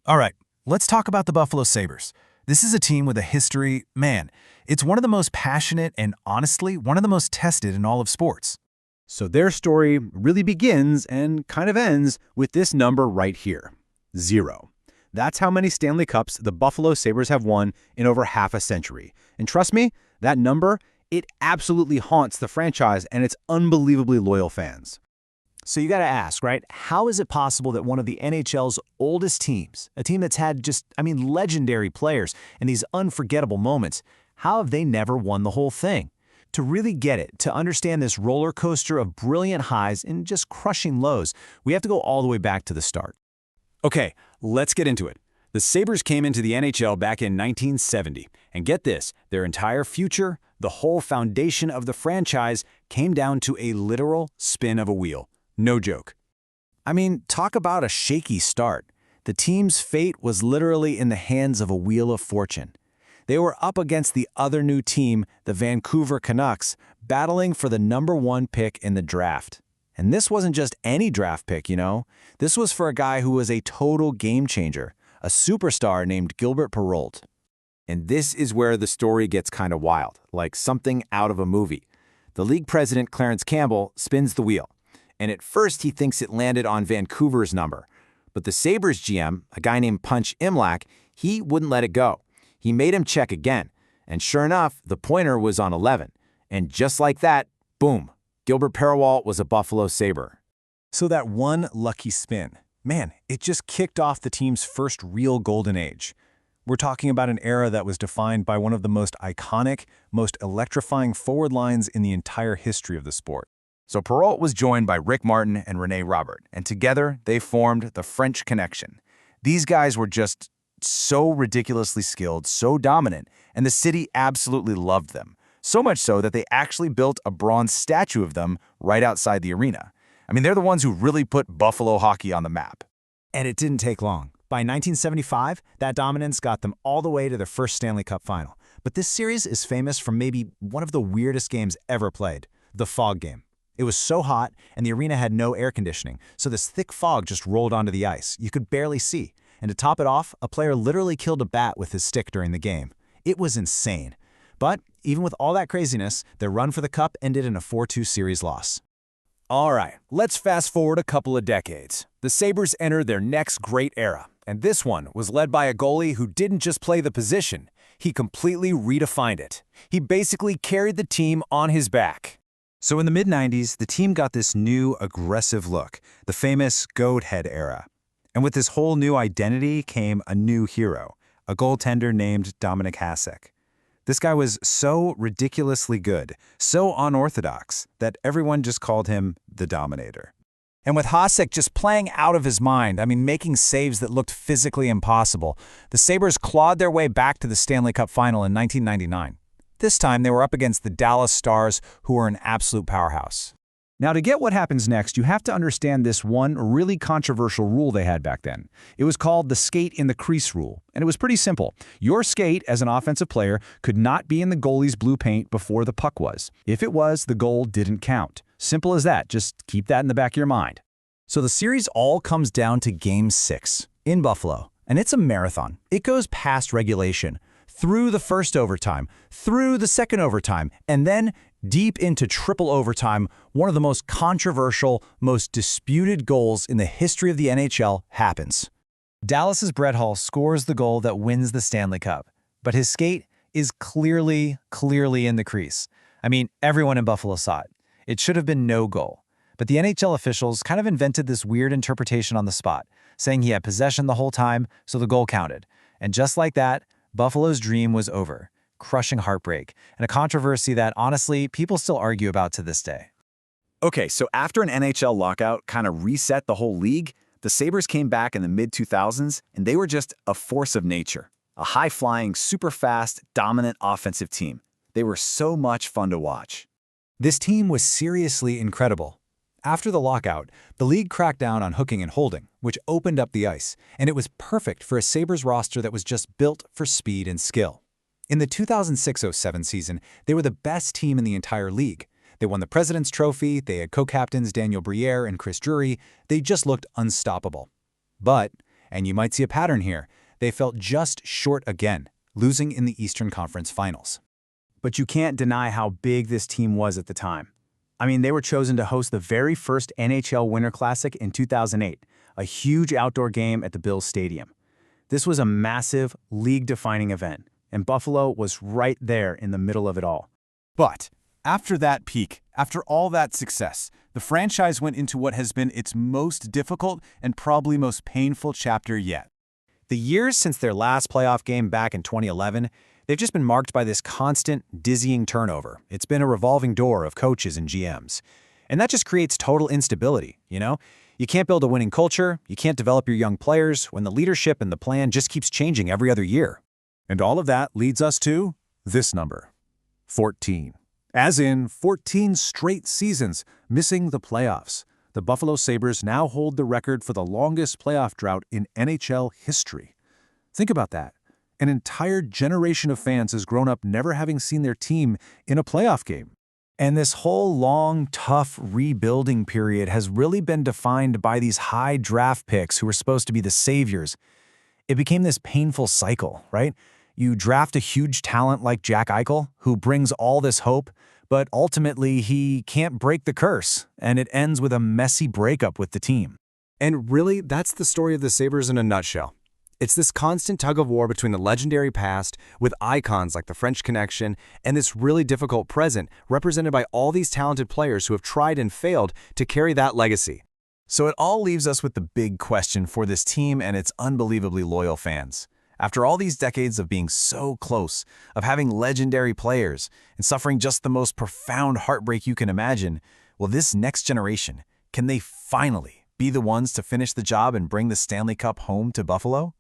All right, let's talk about the Buffalo Sabres. This is a team with a history, man, it's one of the most passionate and honestly, one of the most tested in all of sports. So their story really begins and kind of ends with this number right here, 0. That's how many Stanley Cups the Buffalo Sabres have won in over half a century. And trust me, that number, it absolutely haunts the franchise and its unbelievably loyal fans. So you got to ask, right? How is it possible that one of the NHL's oldest teams, a team that's had legendary players and these unforgettable moments, how have they never won the whole thing? To really get it, to understand this roller coaster of brilliant highs and just crushing lows, we have to go all the way back to the start. Okay, let's get into it. The Sabres came into the NHL back in 1970, and get this, their entire future, the whole foundation of the franchise, came down to a literal spin of a wheel. No joke. I mean, talk about a shaky start. The team's fate was literally in the hands of a wheel of fortune. They were up against the other new team, the Vancouver Canucks, battling for the #1 pick in the draft. And this wasn't just any draft pick, you know. This was for a guy who was a total game changer, a superstar named Gilbert Perreault. And this is where the story gets kind of wild, like something out of a movie. The league president, Clarence Campbell, spins the wheel. And at first he thinks it landed on Vancouver's number. But the Sabres GM, a guy named Punch Imlach, he wouldn't let it go. He made him check again. And sure enough, the pointer was on 11. And just like that, boom, Gilbert Perreault was a Buffalo Sabre. So that one lucky spin, man, it just kicked off the team's first real golden age. We're talking about an era that was defined by one of the most iconic, most electrifying forward lines in the entire history of the sport. So Perreault was joined by Rick Martin and Rene Robert, and together they formed the French Connection. These guys were just so ridiculously skilled, so dominant, and the city absolutely loved them. So much so that they actually built a bronze statue of them right outside the arena. I mean, they're the ones who really put Buffalo hockey on the map. And it didn't take long. By 1975, that dominance got them all the way to their first Stanley Cup Final. But this series is famous for maybe one of the weirdest games ever played, the fog game. It was so hot, and the arena had no air conditioning, so this thick fog just rolled onto the ice. You could barely see. And to top it off, a player literally killed a bat with his stick during the game. It was insane. But even with all that craziness, their run for the cup ended in a 4-2 series loss. All right, let's fast forward a couple of decades. The Sabres entered their next great era, and this one was led by a goalie who didn't just play the position, he completely redefined it. He basically carried the team on his back. So in the mid-90s, the team got this new aggressive look, the famous goat head era. And with this whole new identity came a new hero, a goaltender named Dominik Hasek. This guy was so ridiculously good, so unorthodox, that everyone just called him the Dominator. And with Hasek just playing out of his mind, making saves that looked physically impossible, the Sabres clawed their way back to the Stanley Cup Final in 1999. This time, they were up against the Dallas Stars, who were an absolute powerhouse. Now, to get what happens next, you have to understand this one really controversial rule they had back then. It was called the skate in the crease rule, and it was pretty simple. Your skate, as an offensive player, could not be in the goalie's blue paint before the puck was. If it was, the goal didn't count. Simple as that. Just keep that in the back of your mind. So the series all comes down to Game 6 in Buffalo, and it's a marathon. It goes past regulation, through the first overtime, through the second overtime, and then deep into triple overtime. One of the most controversial, most disputed goals in the history of the NHL happens. Dallas's Brett Hull scores the goal that wins the Stanley Cup, but his skate is clearly in the crease. Everyone in Buffalo saw it. It should have been no goal. But the NHL officials kind of invented this weird interpretation on the spot, saying he had possession the whole time, so the goal counted. And just like that, Buffalo's dream was over. Crushing heartbreak, and a controversy that, honestly, people still argue about to this day. Okay, so after an NHL lockout kind of reset the whole league, the Sabres came back in the mid-2000s, and they were just a force of nature. A high-flying, super fast, dominant offensive team. They were so much fun to watch. This team was seriously incredible. After the lockout, the league cracked down on hooking and holding, which opened up the ice, and it was perfect for a Sabres roster that was just built for speed and skill. In the 2006-07 season, they were the best team in the entire league. They won the President's Trophy, they had co-captains Daniel Briere and Chris Drury, they just looked unstoppable. But And you might see a pattern here. They felt just short again, losing in the Eastern Conference Finals. But you can't deny how big this team was at the time. I mean, they were chosen to host the very first NHL Winter Classic in 2008, a huge outdoor game at the Bills Stadium. This was a massive, league-defining event, and Buffalo was right there in the middle of it all. But after that peak, after all that success, the franchise went into what has been its most difficult and probably most painful chapter yet. The years since their last playoff game back in 2011, they've just been marked by this constant, dizzying turnover. It's been a revolving door of coaches and GMs. And that just creates total instability, you know? You can't build a winning culture, you can't develop your young players when the leadership and the plan just keeps changing every other year. And all of that leads us to this number, 14. As in 14 straight seasons missing the playoffs. The Buffalo Sabres now hold the record for the longest playoff drought in NHL history. Think about that. An entire generation of fans has grown up never having seen their team in a playoff game. And this whole long, tough rebuilding period has really been defined by these high draft picks who were supposed to be the saviors. It became this painful cycle, right? You draft a huge talent like Jack Eichel, who brings all this hope, but ultimately he can't break the curse, and it ends with a messy breakup with the team. And really, that's the story of the Sabres in a nutshell. It's this constant tug-of-war between the legendary past, with icons like the French Connection, and this really difficult present, represented by all these talented players who have tried and failed to carry that legacy. So it all leaves us with the big question for this team and its unbelievably loyal fans. After all these decades of being so close, of having legendary players, and suffering just the most profound heartbreak you can imagine, will this next generation, can they finally be the ones to finish the job and bring the Stanley Cup home to Buffalo?